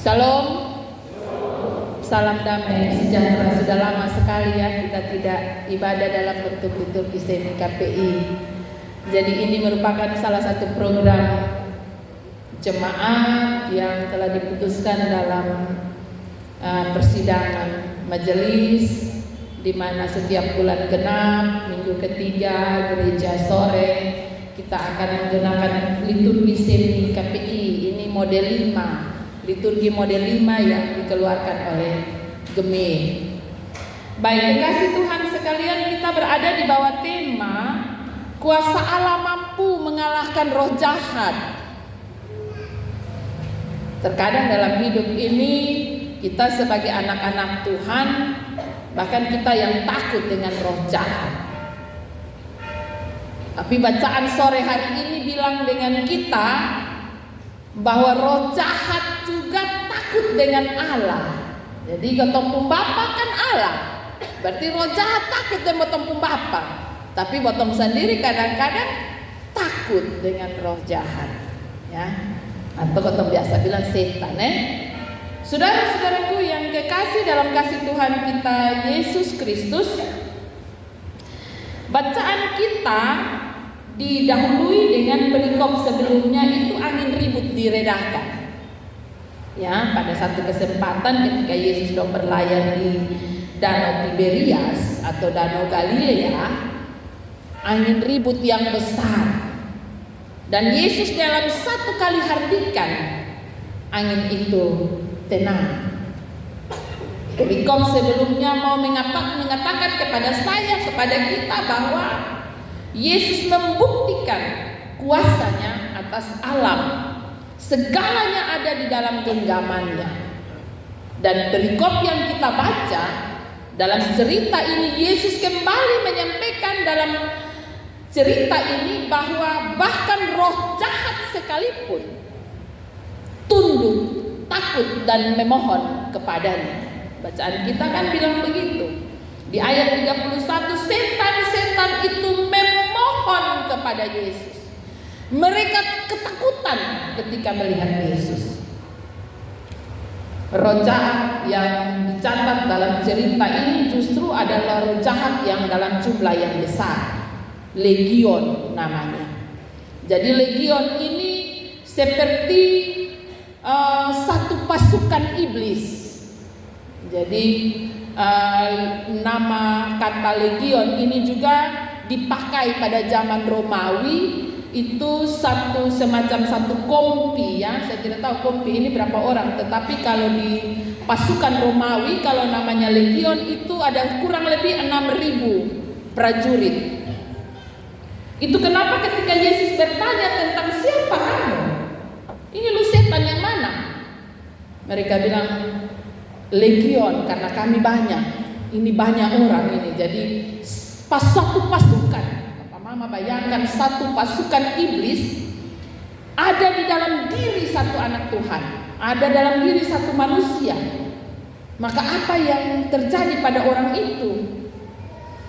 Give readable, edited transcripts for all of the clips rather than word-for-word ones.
Shalom, salam damai sejahtera. Sudah lama sekali ya kita tidak ibadah dalam bentuk liturgi semi KPI. Jadi ini merupakan salah satu program jemaat yang telah diputuskan dalam persidangan majelis, di mana setiap bulan genap minggu ketiga gereja sore kita akan menggunakan liturgi semi KPI. Ini model 5. Liturgi model 5 yang dikeluarkan oleh GEME. Baik, kekasih Tuhan sekalian, kita berada di bawah tema kuasa Allah mampu mengalahkan roh jahat. Terkadang dalam hidup ini kita sebagai anak-anak Tuhan, bahkan kita yang takut dengan roh jahat. Tapi bacaan sore hari ini bilang dengan kita bahwa roh jahat juga takut dengan Allah. Jadi ketemu Bapa kan Allah, berarti roh jahat takut dengan ketemu Bapa. Tapi botong sendiri kadang-kadang takut dengan roh jahat, ya. Atau ketemu biasa bilang setan, Saudara-saudaraku yang kekasih dalam kasih Tuhan kita Yesus Kristus, bacaan kita didahului dengan perikop sebelumnya itu angin ribut diredahkan. Ya, pada satu kesempatan ketika Yesus sedang berlayar di Danau Tiberias atau Danau Galilea, angin ribut yang besar. Dan Yesus dalam satu kali hardikan, angin itu tenang. Perikop sebelumnya mau mengatakan kepada saya, kepada kita bahwa Yesus membuktikan kuasanya atas alam. Segalanya ada di dalam genggamannya. Dan perikop yang kita baca dalam cerita ini, Yesus kembali menyampaikan dalam cerita ini bahwa bahkan roh jahat sekalipun tunduk, takut dan memohon kepadanya. Bacaan kita kan bilang begitu. Di ayat 31, setan-setan itu memohon kepada Yesus. Mereka ketakutan ketika melihat Yesus. Roh jahat yang dicatat dalam cerita ini justru adalah roh jahat yang dalam jumlah yang besar. Legion namanya. Jadi legion ini seperti satu pasukan iblis. Jadi nama kata legion ini juga dipakai pada zaman Romawi. Itu semacam satu kompi, ya. Saya tidak tahu kompi ini berapa orang, tetapi kalau di pasukan Romawi kalau namanya legion itu ada kurang lebih 6.000 prajurit. Itu kenapa ketika Yesus bertanya tentang siapa kamu? Ini lu setan yang mana? Mereka bilang legion karena kami banyak. Ini banyak orang ini. Jadi satu pasukan. Mama bayangkan satu pasukan iblis ada di dalam diri satu anak Tuhan, ada dalam diri satu manusia. Maka apa yang terjadi pada orang itu?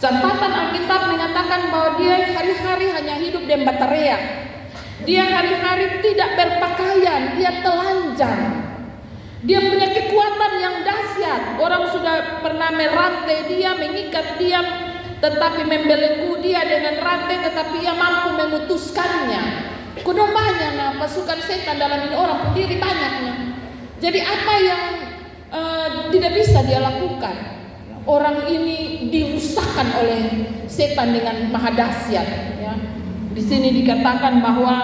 Catatan Alkitab mengatakan bahwa dia hari-hari hanya hidup di teriak. Dia hari-hari tidak berpakaian, dia telanjang. Dia punya kekuatan yang dahsyat. Orang sudah pernah merantai dia, mengikat dia, tetapi membelenggu dia dengan rantai, tetapi ia mampu memutuskannya. Kudu banyak pasukan setan dalam ini orang berdiri banyaknya. Jadi apa yang tidak bisa dia lakukan? Orang ini dirusakkan oleh setan dengan maha dahsyat. Ya. Di sini dikatakan bahwa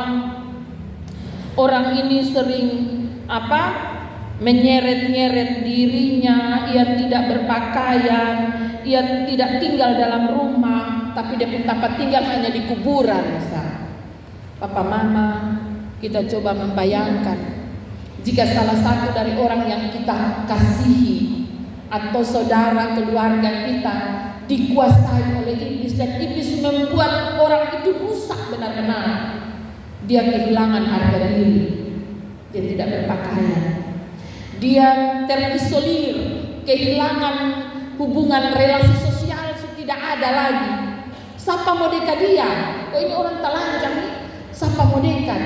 orang ini sering menyeret-nyeret dirinya, ia tidak berpakaian, ia tidak tinggal dalam rumah, tapi dia pun tempat tinggal hanya di kuburan. Papa mama, kita coba membayangkan jika salah satu dari orang yang kita kasihi atau saudara keluarga kita dikuasai oleh iblis, dan iblis membuat orang itu rusak benar-benar. Dia kehilangan harga diri, dia tidak berpakaian, dia terisolir, kehilangan hubungan relasi sosial, tidak ada lagi. Siapa mau dekat dia? Oh, ini orang telanjang nih, siapa mau dekat?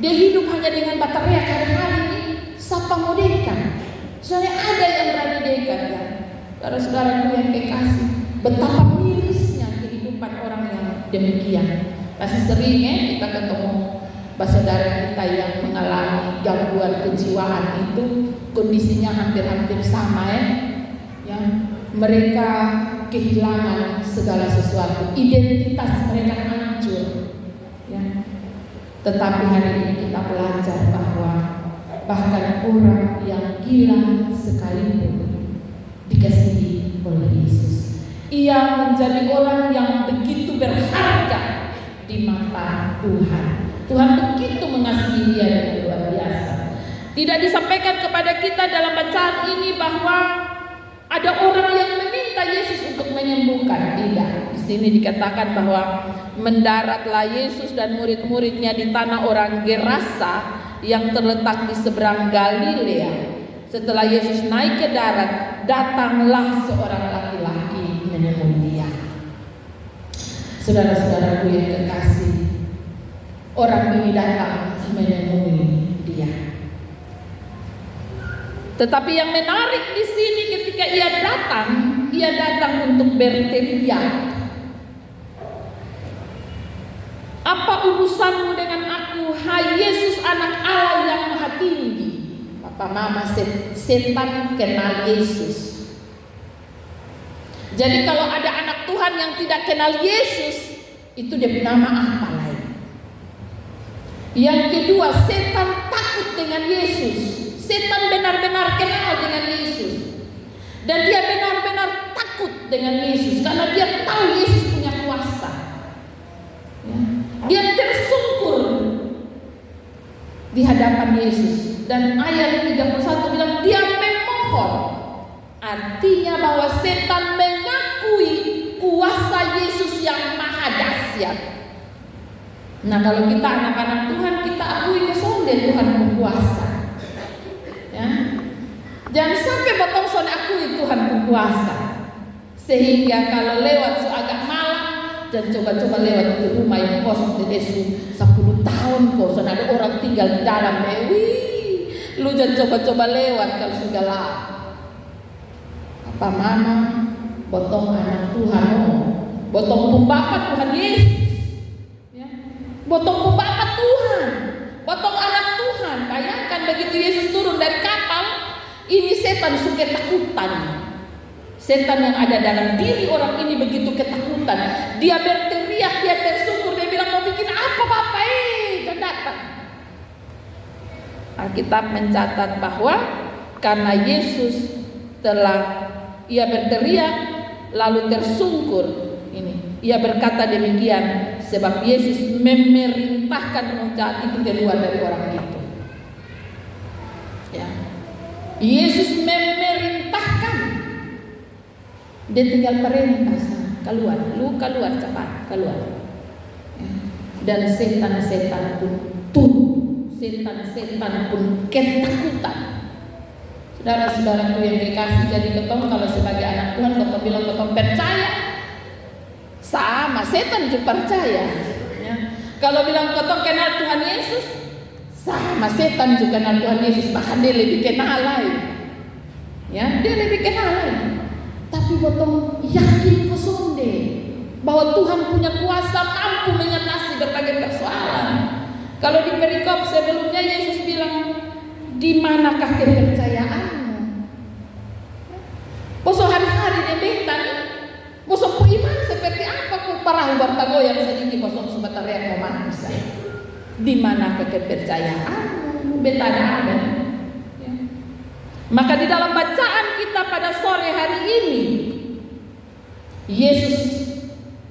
Dia hidup hanya dengan baterai hari-hari nih, siapa mau dekat? dekan. Soalnya ada yang berani dekan ya. Saudara-saudaraku yang kekasih, betapa mirisnya kehidupan orang yang demikian. Pasti sering ya kita ketemu saudara kita yang mengalami gangguan kejiwaan itu kondisinya hampir-hampir sama ya. Mereka kehilangan segala sesuatu, identitas mereka hancur ya. Tetapi hari ini kita belajar bahwa bahkan orang yang gila sekalipun dikasihi oleh Yesus. Ia menjadi orang yang begitu berharga di mata Tuhan. Tuhan begitu mengasihi dia dengan luar biasa. Tidak disampaikan kepada kita dalam bacaan ini bahwa ada orang yang meminta Yesus untuk menyembuhkan. Tidak. Di sini dikatakan bahwa mendaratlah Yesus dan murid-muridnya di tanah orang Gerasa yang terletak di seberang Galilea. Setelah Yesus naik ke darat, datanglah seorang laki-laki menemui dia. Saudara-saudaraku yang kekasih, orang ini datang menemui dia. Tetapi yang menarik di sini ketika ia datang untuk berteriak. Apa urusanmu dengan aku, hai Yesus anak Allah yang maha tinggi? Papa mama setan kenal Yesus. Jadi kalau ada anak Tuhan yang tidak kenal Yesus, itu dia nama apa lain? Yang kedua, setan takut dengan Yesus. Setan benar-benar kenal dengan Yesus. Dan dia benar-benar takut dengan Yesus karena dia tahu Yesus punya kuasa ya. Dia tersungkur di hadapan Yesus. Dan ayat 31 bilang dia memohon. Artinya bahwa setan mengakui kuasa Yesus yang maha dahsyat. Nah kalau kita anak-anak Tuhan, kita akui kesonde Tuhan berkuasa ya. Jangan sampai potong son akui Tuhan berkuasa. Sehingga kalau lewat agak malam, dan coba-coba lewat di rumah yang kosong tedesu 10 tahun kosong, ada orang tinggal di dalam. Lu jangan coba-coba lewat kalau sudah lah. Apa mama potong anak Tuhan, potong pembapak Tuhan Yesus ya. Potong pembapak Tuhan, potong anak Tuhan. Bayangkan begitu Yesus turun dari kapal, ini setan suka ketakutan. Setan yang ada dalam diri orang ini begitu ketakutan. Dia berteriak, dia tersungkur, dia bilang mau bikin apa Bapak? Jangan datang. Alkitab mencatat bahwa karena Yesus ia berteriak lalu tersungkur, ia berkata demikian sebab Yesus memerintahkan roh jahat itu keluar dari orang itu. Ya. Yesus memerintahkan, dia tinggal perintah, keluar, lu keluar cepat, keluar. Ya. Dan setan-setan pun tunduk, setan-setan pun ketakutan. Saudara-saudaraku yang dikasih, jadi ketong kalau sebagai anak Tuhan ketong bilang ketong percaya, sama setan juga percaya. Ya. Kalau bilang ketong kenal Tuhan Yesus, sama setan juga kenal Tuhan Yesus, bahkan dia lebih kenal lain. Ya, dia lebih kenal lain. Tapi ketong yakin kosonde bahwa Tuhan punya kuasa mampu mengatasi berbagai persoalan. Kalau di perikop sebelumnya Yesus bilang, di manakah kepercayaanmu? Bosok hari-hari dia betan, bosok ku iman seperti apa ku parah bertagoyang sedikit bosok sebentar yang mau manusia. Di manakah kepercayaanmu? Betan ada. Ya. Maka di dalam bacaan kita pada sore hari ini, Yesus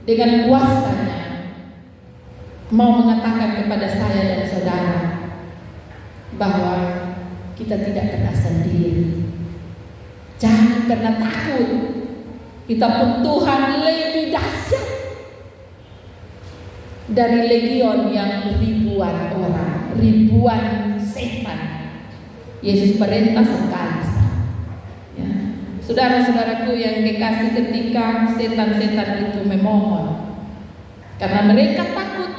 dengan kuasanya mau mengatakan kepada saya dan saudara bahwa kita tidak pernah sendiri. Jangan pernah takut. Kita pun Tuhan lebih dahsyat dari legion yang ribuan orang, ribuan setan. Yesus perintah sekali. Ya. Saudara-saudaraku yang kekasih, ketika setan-setan itu memohon, karena mereka takut,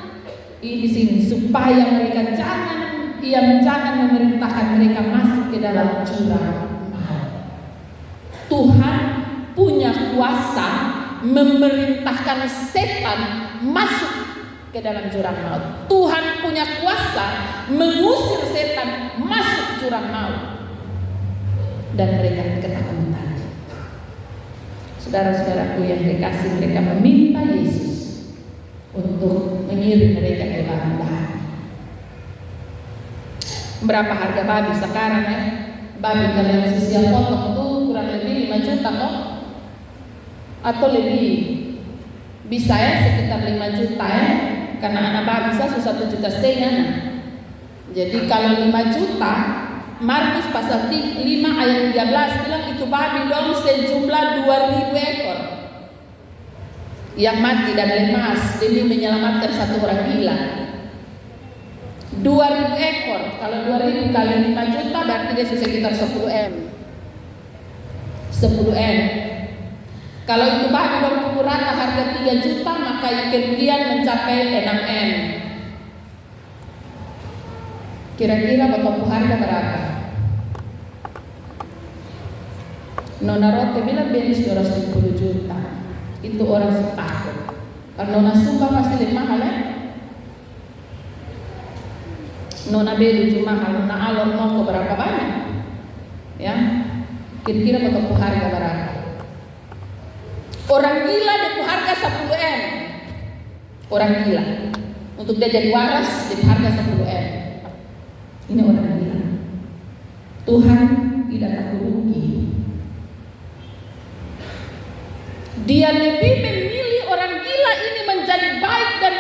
ini sini supaya mereka jangan memerintahkan mereka masuk ke dalam jurang maut. Tuhan punya kuasa memerintahkan setan masuk ke dalam jurang maut. Tuhan punya kuasa mengusir setan masuk jurang maut. Dan mereka ketakutan. Saudara-saudaraku yang kekasih, mereka meminta Yesus untuk mengirim mereka ke babi. Berapa harga babi sekarang ya? Babi kalau yang sisial potong itu kurang lebih 5 juta kok? Atau lebih? Bisa ya sekitar 5 juta ya? Karena anak babi saya 1,5 juta. Jadi kalau 5 juta, Markus pasal 5 ayat 13 bilang itu babi dong sejumlah 2.000 ekor yang mati dan lemas demi menyelamatkan satu orang gila. 2.000 ekor, kalau 2.000 kali 5 juta berarti dia sekitar 10M. 10M. Kalau itu babi dong pukul rata harga 3 juta, maka kerugian mencapai 6M. Kira-kira bapak harga berapa? Nona Rote bilang benis 210 juta. Itu orang setakut. Kalau Nona Sumba pasti lebih mahal ya. Nona Belu cuma mahal, Nona Alor mau berapa banyak? Ya, kira-kira bapak harga berapa? Orang gila dia harga 10M. Orang gila untuk dia jadi waras dia harga 10M. Ini orang gila. Tuhan tidak takut rugi. Dia lebih memilih orang gila ini menjadi baik dan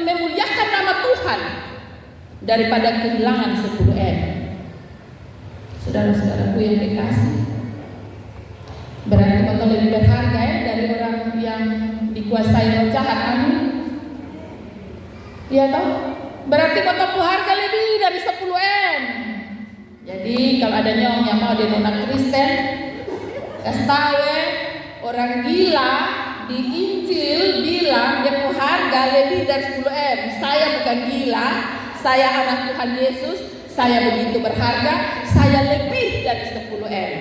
memuliakan nama Tuhan daripada kehilangan 10M. Saudara-saudaraku yang kekasih, berarti bakal lebih berharga ya dari orang yang dikuasai roh jahat. Amin. Iya toh? Berarti bakal harga lebih dari 10M. Jadi kalau ada nyong yang mau di nona Kristen, kasih tahu ya, orang gila di Injil bilang dia harga lebih dari 10M. Saya bukan gila, saya anak Tuhan Yesus, saya begitu berharga, saya lebih dari 10M.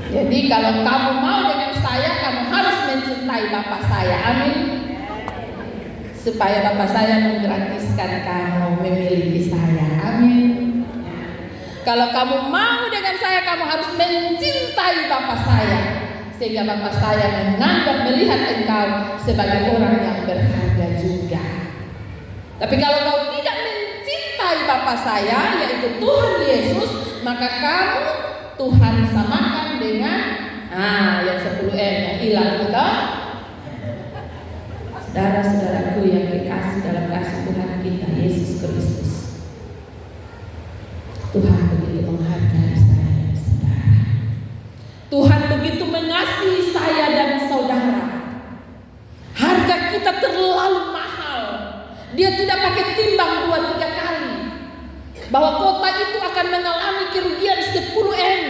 Jadi kalau kamu mau dengan saya, kamu harus mencintai Bapak saya. Amin. Supaya Bapak saya menggratiskan kamu memiliki saya. Amin. Kalau kamu mau dengan saya, kamu harus mencintai Bapak saya, sehingga Bapak saya menganggap melihat engkau sebagai orang yang berharga juga. Tapi kalau kau tidak mencintai Bapak saya, yaitu Tuhan Yesus, maka kamu Tuhan samakan dengan yang 10M yang hilang itu. Saudara-saudaraku yang dikasih dalam kasih Tuhan kita Yesus Kristus, Tuhan begitu menghargai saya dan saudara. Tuhan begitu mengasihi saya dan saudara. Harga kita terlalu mahal. Dia tidak pakai timbang 2-3 kali bahwa kota itu akan mengalami kerugian 10M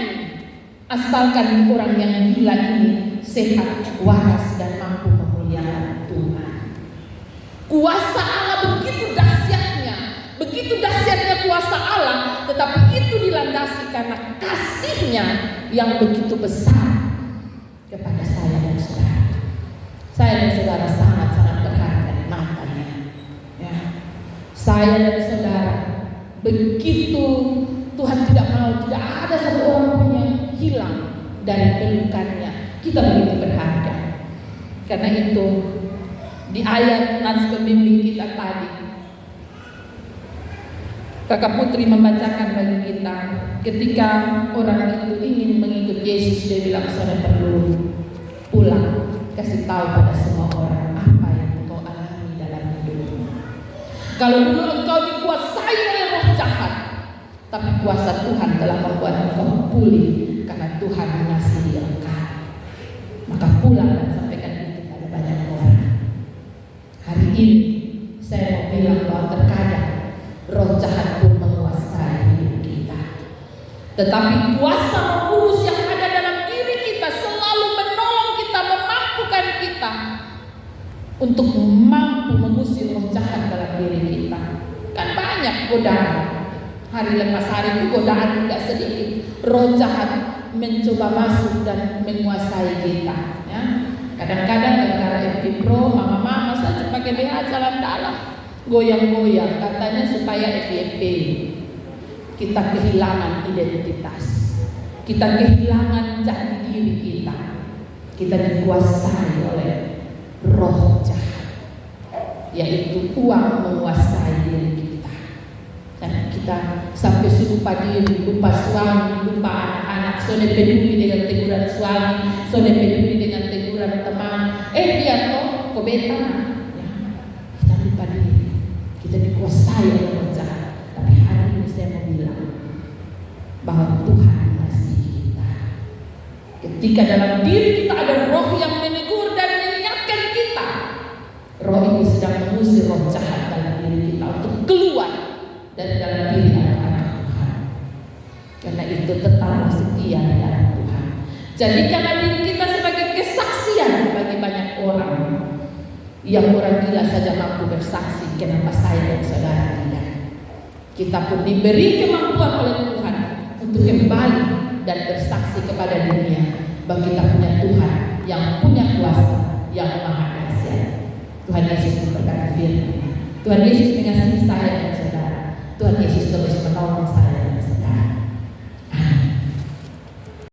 asalkan orang yang gila ini sehat, waras dan mampu memuliakan Tuhan. Kuasa Allah begitu dahsyatnya kuasa Allah, tetapi itu dilandasi karena kasihnya yang begitu besar kepada saya dan saudara. Saya dan saudara sangat-sangat berharga di matanya. Ya. Saya dan saudara begitu Tuhan tidak mau, tidak ada satu orang pun yang hilang dari pelukannya. Kita begitu berharga. Karena itu di ayat nats pembimbing kita tadi, Kakak Putri membacakan bagi kita, ketika orang itu ingin mengikut Yesus, dia bilang, saya perlu pulang, kasih tahu pada semua orang apa yang engkau alami dalam hidupmu. Kalau dulu engkau dikuasai oleh roh jahat, tapi kuasa Tuhan telah membuat engkau pulih karena Tuhan mengasihi engkau. Maka pulang dan sampaikan itu pada banyak orang. Hari ini saya mau bilang bahwa terkadang roh jahat pun menguasai hidup kita, tetapi kuasa Roh Kudus yang ada dalam diri kita selalu menolong kita, memampukan kita untuk mampu mengusir roh jahat dalam diri kita. Kan banyak godaan, Hari lepas hari itu godaan tidak sedikit. Roh jahat mencoba masuk dan menguasai kita. Ya. Kadang-kadang gara-gara FB Pro, mama-mama saja pakai BH jalan dalam, goyang-goyang, katanya supaya FYP. Kita kehilangan identitas, kita kehilangan jati diri kita. Kita dikuasai oleh roh jahat, yaitu uang menguasai diri kita. Dan kita sampai lupa diri, lupa suami, lupa anak-anak, sone peduli dengan teguran suami, sone peduli dengan teguran teman. Biar kok beta, ya, kita lupa diri, kita dikuasai oleh roh jahat. Tapi hari ini saya mau bilang bahwa Tuhan mengasihi kita. Ketika dalam diri kita ada roh yang menegur dan mengingatkan kita, roh ini sedang mengusir roh jahat dalam diri kita untuk keluar dari dalam diri anak-anak Tuhan. Karena itu tetaplah setia di dalam Tuhan. Jadikanlah diri kita sebagai kesaksian bagi banyak orang. Yang orang gila saja mampu bersaksi, kenapa saya dan saudara tidak? Kita pun diberi kemampuan oleh Tuhan untuk kembali dan bersaksi kepada dunia bahwa kita punya Tuhan yang punya kuasa, yang maha dahsyat. Tuhan Yesus memberkati firman. Tuhan Yesus mengasihi saya dan saudara. Tuhan Yesus terus menolong saya.